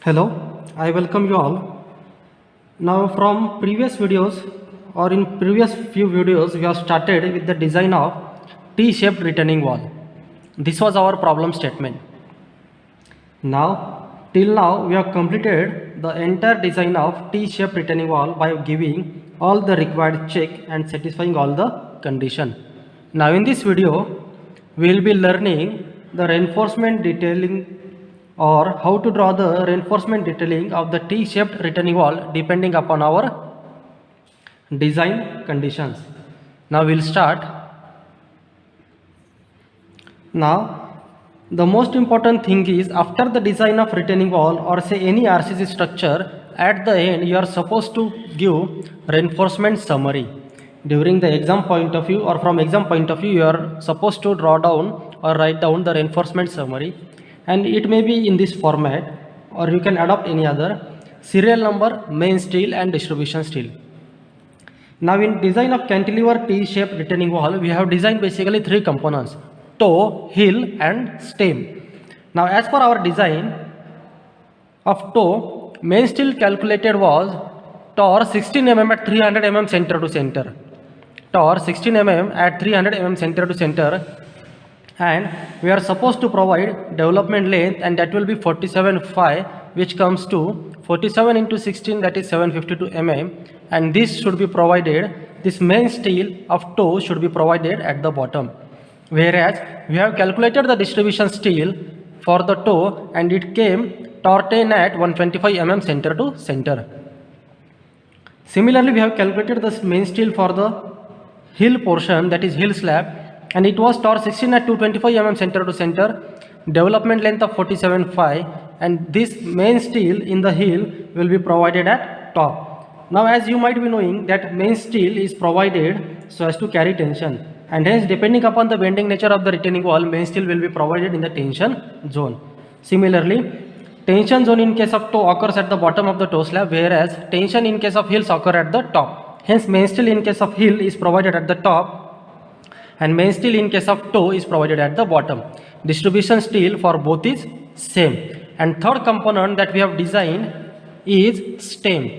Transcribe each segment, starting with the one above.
Hello, I welcome you all. Now from previous videos or in previous few videos we have started with the design of T-shaped retaining wall. This was our problem statement. Now till now we have completed the entire design of T-shaped retaining wall by giving all the required check and satisfying all the condition. Now in this video we will be learning the reinforcement detailing or how to draw the reinforcement detailing of the T-shaped retaining wall depending upon our design conditions. Now we'll start. Now the most important thing is after the design of retaining wall or say any RCC structure, at the end you are supposed to give reinforcement summary. During the exam point of view or from exam point of view, you are supposed to draw down or write down the reinforcement summary, and it may be in this format or you can adopt any other: serial number, main steel and distribution steel. Now in design of cantilever T-shaped retaining wall, we have designed basically three components: toe, heel and stem. Now as per our design of toe, main steel calculated was torr 16 mm at 300 mm center to center. Torr 16 mm at 300 mm center to center, and we are supposed to provide development length, and that will be 47 phi, which comes to 47 into 16, that is 752 mm, and this should be provided, this main steel of toe should be provided at the bottom. Whereas we have calculated the distribution steel for the toe and it came torr 10 at 125 mm center to center. Similarly, we have calculated the main steel for the heel portion, that is heel slab, and it was torr 16 at 225 mm center to center, development length of 47 phi, and this main steel in the heel will be provided at top. Now as you might be knowing that main steel is provided so as to carry tension, and hence depending upon the bending nature of the retaining wall, main steel will be provided in the tension zone. Similarly, tension zone in case of toe occurs at the bottom of the toe slab, whereas tension in case of heels occur at the top. Hence main steel in case of heel is provided at the top and main steel in case of toe is provided at the bottom. Distribution steel for both is same. And third component that we have designed is stem.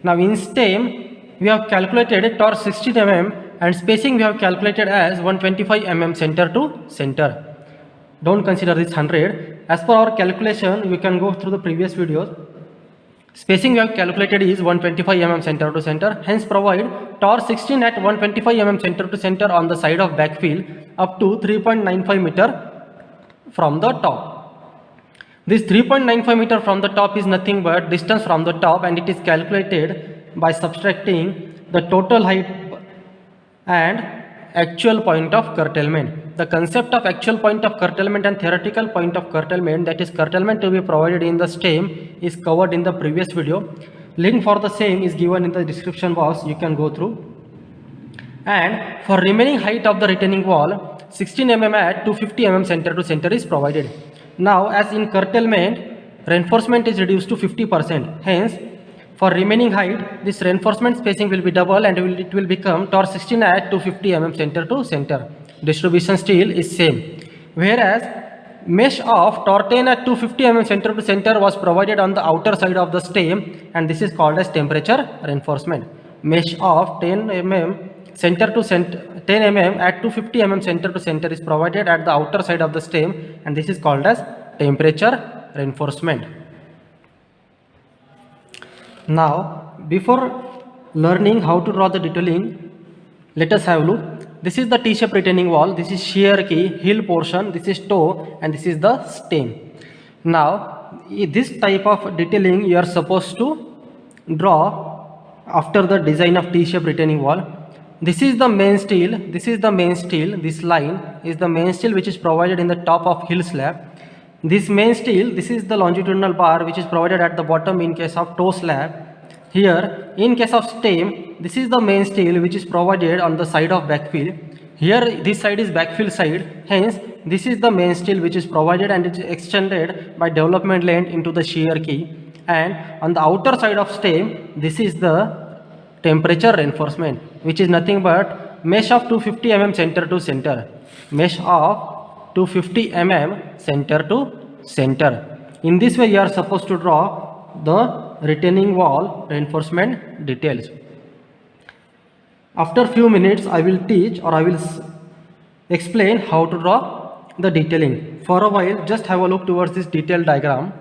Now in stem we have calculated torr 16 mm and spacing we have calculated as 125 mm center to center. Don't consider this 100. As per our calculation, we can go through the previous videos. Spacing we have calculated is 125 mm center to center, hence provide torr 16 at 125 mm center to center on the side of backfill up to 3.95 meter from the top. This 3.95 meter from the top is nothing but distance from the top, and it is calculated by subtracting the total height and actual point of curtailment. The concept of actual point of curtailment and theoretical point of curtailment, that is curtailment to be provided in the stem, is covered in the previous video. Link for the same is given in the description box, you can go through. And for remaining height of the retaining wall, 16 mm at 250 mm center to center is provided. Now as in curtailment, reinforcement is reduced to 50%, hence for remaining height, this reinforcement spacing will be double and it will become torr 16 at 250 mm center to center. Distribution steel is same. Whereas mesh of torr 10 at 250 mm center to center was provided on the outer side of the stem, and this is called as temperature reinforcement. Mesh of 10 mm center to center, 10 mm at 250 mm center to center is provided at the outer side of the stem, and this is called as temperature reinforcement. Now before learning how to draw the detailing, let us have a look. This is the T-shaped retaining wall, this is shear key, heel portion, this is toe, and this is the stem. Now this type of detailing you are supposed to draw after the design of T-shaped retaining wall. This is the main steel, this is the main steel, this line is the main steel which is provided in the top of heel slab. This main steel, this is the longitudinal bar which is provided at the bottom in case of toe slab. Here in case of stem, this is the main steel which is provided on the side of backfill. Here this side is backfill side, hence this is the main steel which is provided and it is extended by development length into the shear key. And on the outer side of stem, this is the temperature reinforcement, which is nothing but mesh of 250 mm center to center. Mesh of 250 mm center to center. In this way you are supposed to draw the retaining wall reinforcement details. After few minutes I will teach, or I will explain how to draw the detailing. For a while just have a look towards this detailed diagram.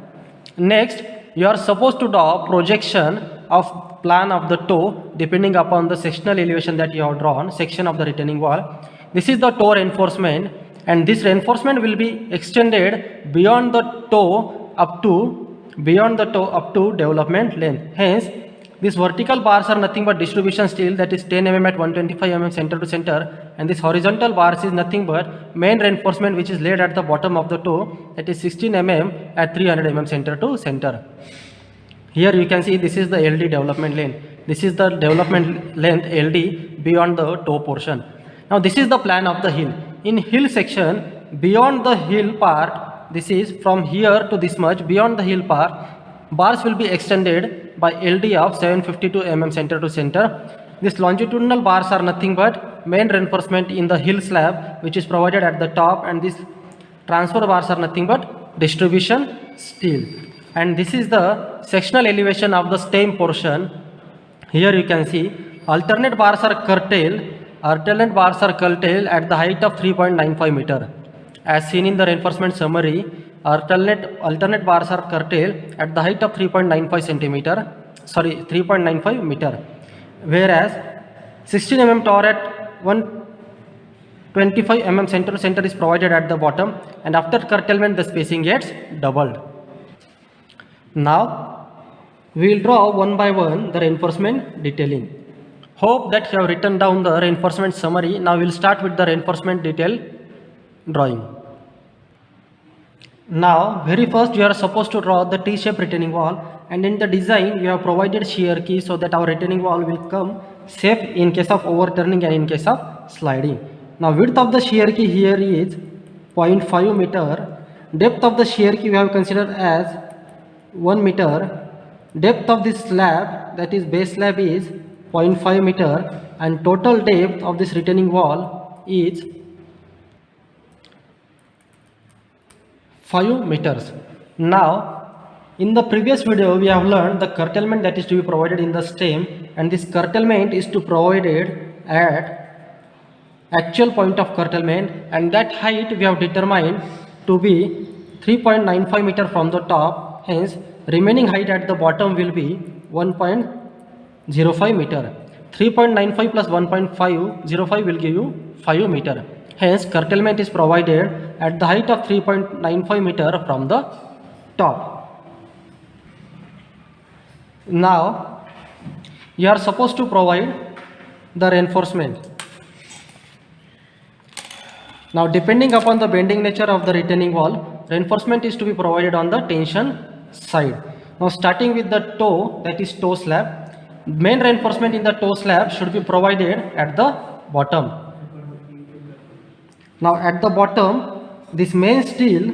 Next you are supposed to draw projection of plan of the toe depending upon the sectional elevation that you have drawn, section of the retaining wall. This is the toe reinforcement, and this reinforcement will be extended beyond the toe up to development length. Hence these vertical bars are nothing but distribution steel, that is 10 mm at 125 mm center to center, and this horizontal bars is nothing but main reinforcement which is laid at the bottom of the toe, that is 16 mm at 300 mm center to center. Here you can see this is the LD development length. This is the development length LD beyond the toe portion. Now this is the plan of the hill. In hill section, beyond the hill part, this is from here to this much, beyond the hill part, bars will be extended by LD of 752 mm center to center. These longitudinal bars are nothing but main reinforcement in the hill slab which is provided at the top, and these transfer bars are nothing but distribution steel. And this is the sectional elevation of the stem portion. Here you can see alternate bars are curtailed at the height of 3.95 meter. As seen in the reinforcement summary, alternate bars are curtailed at the height of 3.95 meter, whereas 16 mm tower at 125 mm center to center is provided at the bottom, and after curtailment the spacing gets doubled. Now we will draw one by one the reinforcement detailing. Hope that you have written down the reinforcement summary. Now we will start with the reinforcement detail drawing. Now very first you are supposed to draw the T-shaped retaining wall, and in the design you have provided shear key so that our retaining wall will come safe in case of overturning and in case of sliding. Now width of the shear key here is 0.5 meter. Depth of the shear key we have considered as 1 meter. Depth of this slab, that is base slab, is 0.5 meter, and total depth of this retaining wall is 5 meters. Now in the previous video we have learned the curtailment that is to be provided in the stem, and this curtailment is to provided at actual point of curtailment, and that height we have determined to be 3.95 meter from the top. Hence remaining height at the bottom will be 1.05 meter. 3.95 plus 1.505 will give you 5 meter. Hence curtailment is provided at the height of 3.95 meter from the top. Now you are supposed to provide the reinforcement. Now depending upon the bending nature of the retaining wall, reinforcement is to be provided on the tension side. Now starting with the toe, that is toe slab, main reinforcement in the toe slab should be provided at the bottom. Now at the bottom, this main steel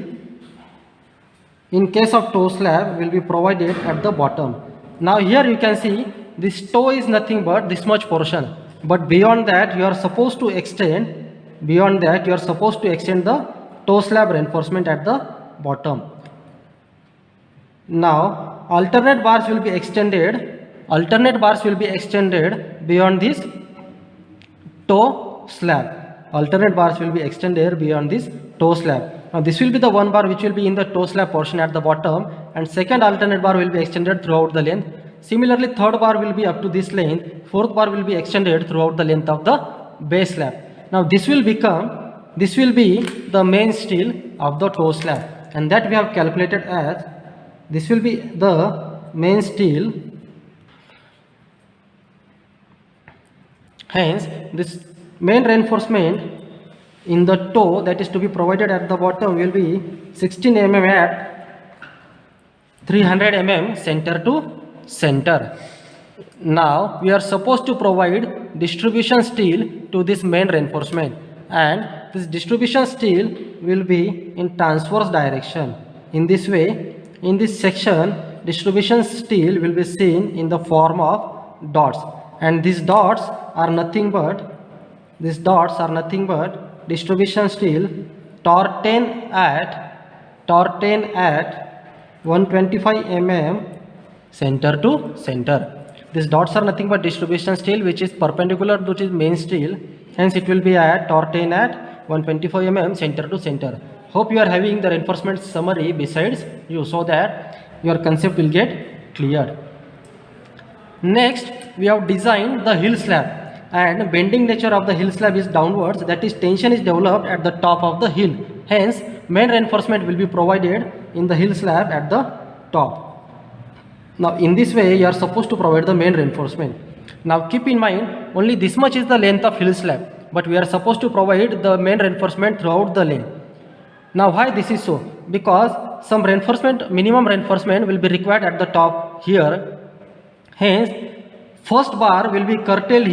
in case of toe slab will be provided at the bottom. Now here you can see this toe is nothing but this much portion, but beyond that you are supposed to extend the toe slab reinforcement at the bottom. Now alternate bars will be extended beyond this toe slab. Now this will be the one bar which will be in the toe slab portion at the bottom, and second alternate bar will be extended throughout the length. Similarly third bar will be up to this length, fourth bar will be extended throughout the length of the base slab. Now this will be the main steel of the toe slab, and that we have calculated as this will be the main steel. Hence this main reinforcement in the toe that is to be provided at the bottom will be 16 mm at 300 mm center to center. Now we are supposed to provide distribution steel to this main reinforcement, and this distribution steel will be in transverse direction. In this way, in this section, distribution steel will be seen in the form of dots, and these dots are nothing but distribution steel torten at 125 mm center to center. These dots are nothing but distribution steel which is perpendicular to the main steel, hence it will be at torque 10 at 125 mm center to center. Hope you are having the reinforcement summary besides you, so that your concept will get cleared. Next, we have designed the hill slab, and bending nature of the hill slab is downwards, that is tension is developed at the top of the hill, hence main reinforcement will be provided in the hill slab at the top. Now in this way you are supposed to provide the main reinforcement. Now keep in mind, only this much is the length of hill slab, but we are supposed to provide the main reinforcement throughout the length. Now why this is so? Because some reinforcement, minimum reinforcement will be required at the top here, hence first bar will be curtailed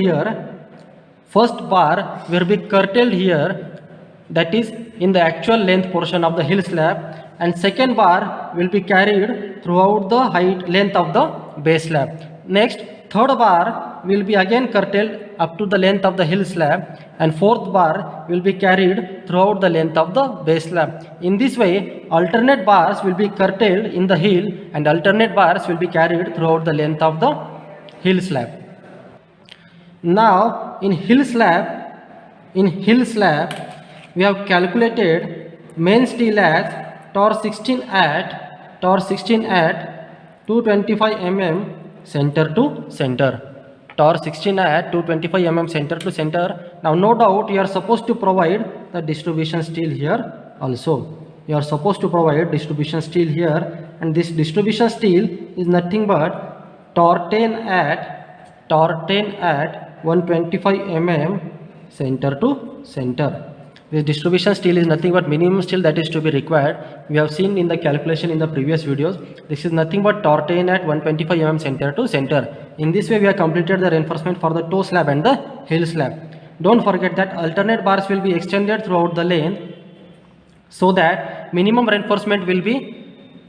here, that is in the actual length portion of the hill slab, and second bar will be carried throughout the height length of the base slab. Next, third bar will be again curtailed up to the length of the hill slab, and fourth bar will be carried throughout the length of the base slab. In this way, alternate bars will be curtailed in the hill and alternate bars will be carried throughout the length of the hill slab. Now in hill slab we have calculated main steel as torque 16 at 225 mm center to center. Torque 16 at 225 mm center to center. Now no doubt you are supposed to provide the distribution steel here also. You are supposed to provide distribution steel here, and this distribution steel is nothing but torque 10 at 125 mm center to center. This distribution steel is nothing but minimum steel that is to be required. We have seen in the calculation in the previous videos. This is nothing but torque 10 at 125 mm center to center. In this way we have completed the reinforcement for the toe slab and the hill slab. Don't forget that alternate bars will be extended throughout the length, so that minimum reinforcement will be,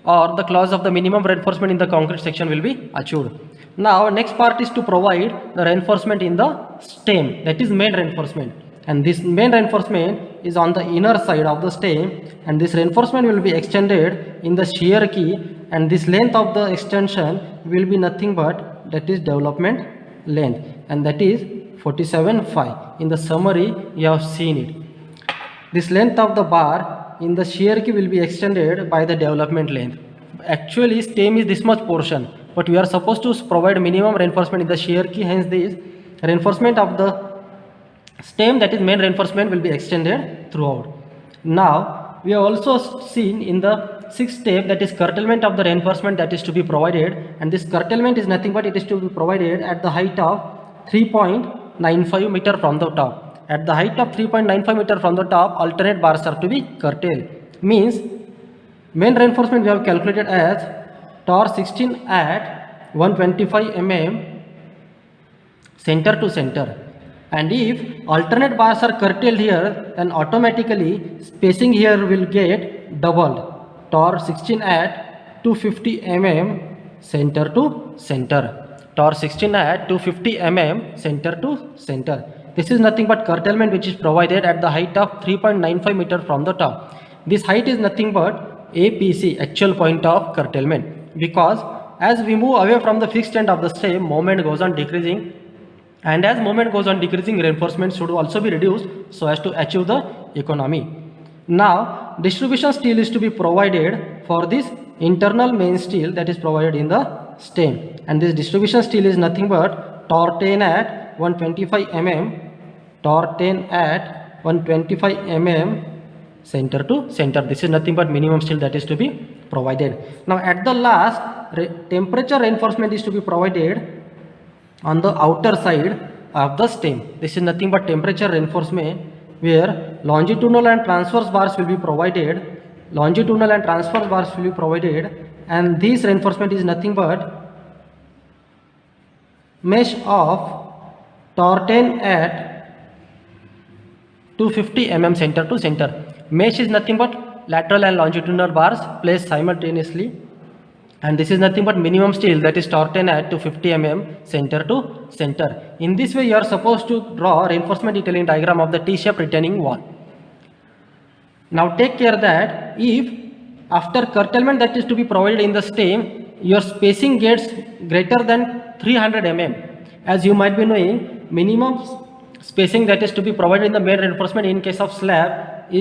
or the clause of the minimum reinforcement in the concrete section will be achieved. Now next part is to provide the reinforcement in the stem, that is main reinforcement, and this main reinforcement is on the inner side of the stem, and this reinforcement will be extended in the shear key, and this length of the extension will be nothing but, that is development length, and that is 47.5. In the summary you have seen it. This length of the bar in the shear key will be extended by the development length. Actually stem is this much portion, but we are supposed to provide minimum reinforcement in the shear key, hence this reinforcement of the stem, that is main reinforcement, will be extended throughout. Now we have also seen in the sixth step, that is curtailment of the reinforcement that is to be provided, and this curtailment is nothing but it is to be provided at the height of 3.95 meter from the top. At the height of 3.95 meter from the top, alternate bars are to be curtailed. Means main reinforcement we have calculated as torque 16 at 125 mm center to center, and if alternate bars are curtailed here, then automatically spacing here will get doubled. Torque 16 at 250 mm center to center. Torque 16 at 250 mm center to center. This is nothing but curtailment which is provided at the height of 3.95 meter from the top. This height is nothing but APC, actual point of curtailment, because as we move away from the fixed end of the stem, moment goes on decreasing, and as moment goes on decreasing, reinforcement should also be reduced so as to achieve the economy. Now distribution steel is to be provided for this internal main steel that is provided in the stem, and this distribution steel is nothing but torque 10 at 125 mm, torque 10 at 125 mm center to center. This is nothing but minimum steel that is to be provided. Now at the last, temperature reinforcement is to be provided on the outer side of the stem. This is nothing but temperature reinforcement, where longitudinal and transverse bars will be provided. And this reinforcement is nothing but mesh of torque 10 at 250 mm center to center. Mesh is nothing but lateral and longitudinal bars placed simultaneously, and this is nothing but minimum steel, that is torque 10 at 250 mm center to center. In this way you are supposed to draw reinforcement detailing diagram of the T-shaped retaining wall. Now take care that if after curtailment that is to be provided in the stem, your spacing gets greater than 300 mm. As you might be knowing, minimum spacing that is to be provided in the main reinforcement in case of slab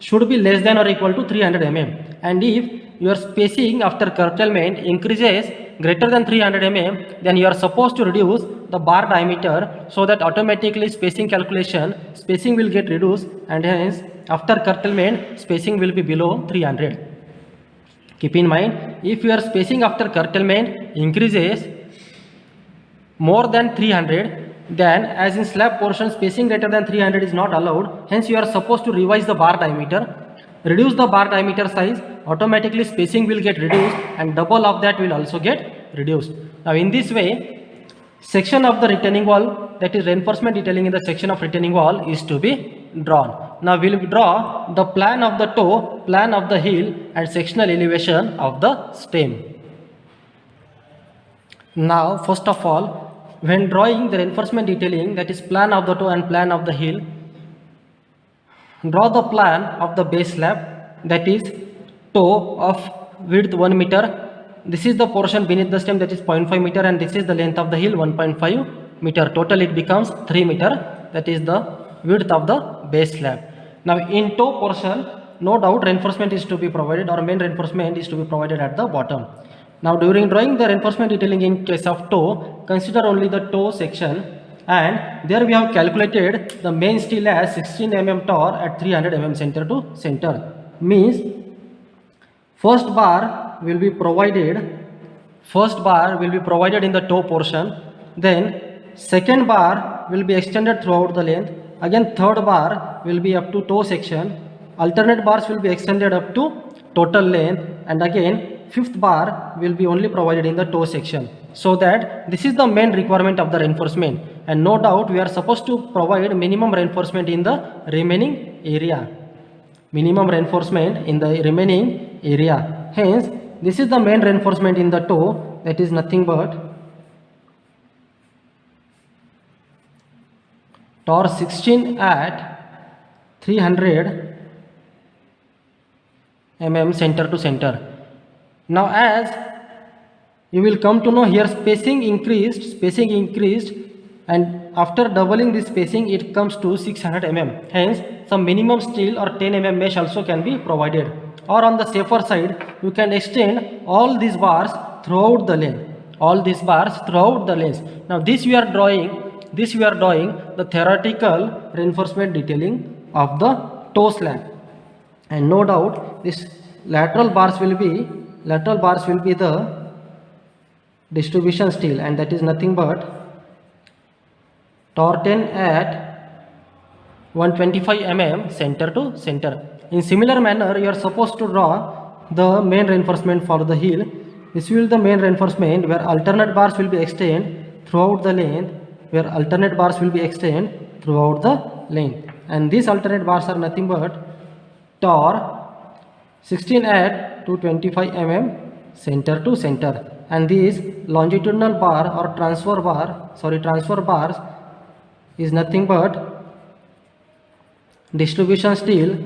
should be less than or equal to 300 mm. And if your spacing after curtailment increases greater than 300 mm, then you are supposed to reduce the bar diameter, so that automatically spacing will get reduced, and hence after curtailment spacing will be below 300. Keep in mind, if your spacing after curtailment increases more than 300, then as in slab portion spacing greater than 300 is not allowed. Hence you are supposed to revise the bar diameter, reduce the bar diameter size, automatically spacing will get reduced, and double of that will also get reduced. Now in this way, section of the retaining wall, that is reinforcement detailing in the section of retaining wall, is to be drawn. Now we will draw the plan of the toe, plan of the heel, and sectional elevation of the stem. Now first of all, when drawing the reinforcement detailing, that is plan of the toe and plan of the heel, draw the plan of the base slab, that is toe of width 1 meter. This is the portion beneath the stem, that is 0.5 meter, and this is the length of the heel, 1.5 meter. Total it becomes 3 meter, that is the width of the base slab. Now in toe portion, no doubt reinforcement is to be provided, or main reinforcement is to be provided at the bottom. Now during drawing the reinforcement detailing in case of toe, consider only the toe section, and there we have calculated the main steel as 16 mm tor at 300 mm center to center. Means first bar will be provided in the toe portion, then second bar will be extended throughout the length, again third bar will be up to toe section, alternate bars will be extended up to total length, and again fifth bar will be only provided in the toe section. So that this is the main requirement of the reinforcement, and no doubt we are supposed to provide minimum reinforcement in the remaining area. Hence this is the main reinforcement in the toe, that is nothing but tor 16 at 300 mm center to center. Now as you will come to know here, spacing increased, and after doubling this spacing it comes to 600 mm. Hence some minimum steel or 10 mm mesh also can be provided, or on the safer side you can extend all these bars throughout the length. Now this we are drawing the theoretical reinforcement detailing of the toe slab, and no doubt this lateral bars will be the distribution steel, and that is nothing but tor 10 at 125 mm center to center. In similar manner, you are supposed to draw the main reinforcement for the heel. This will be the main reinforcement where alternate bars will be extended throughout the length, and these alternate bars are nothing but tor 16 at 225 mm center to center, and this longitudinal bar or transfer bars is nothing but distribution steel,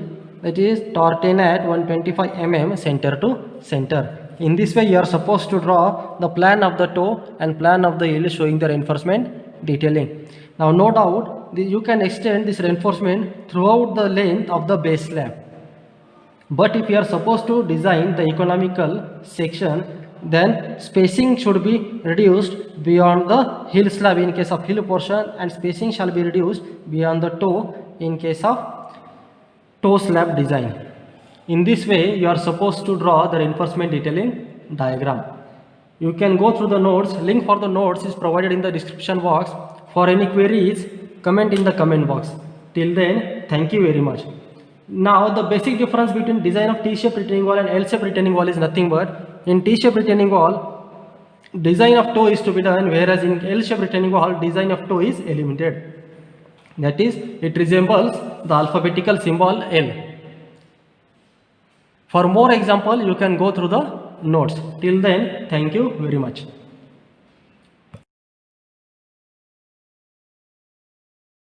that is tor 10 at 125 mm center to center. In this way you are supposed to draw the plan of the toe and plan of the heel showing the reinforcement detailing. Now no doubt you can extend this reinforcement throughout the length of the base slab, but if you are supposed to design the economical section, then spacing should be reduced beyond the heel slab in case of heel portion, and spacing shall be reduced beyond the toe in case of toe slab design. In this way you are supposed to draw the reinforcement detailing diagram. You can go through the notes. Link for the notes is provided in the description box. For any queries, comment in the comment box. Till then, thank you very much. Now the basic difference between design of T-shaped retaining wall and L-shaped retaining wall is nothing but, in T-shaped retaining wall design of toe is to be done, whereas in L-shaped retaining wall design of toe is eliminated. That is, it resembles the alphabetical symbol L. For more example, you can go through the notes. Till then, thank you very much.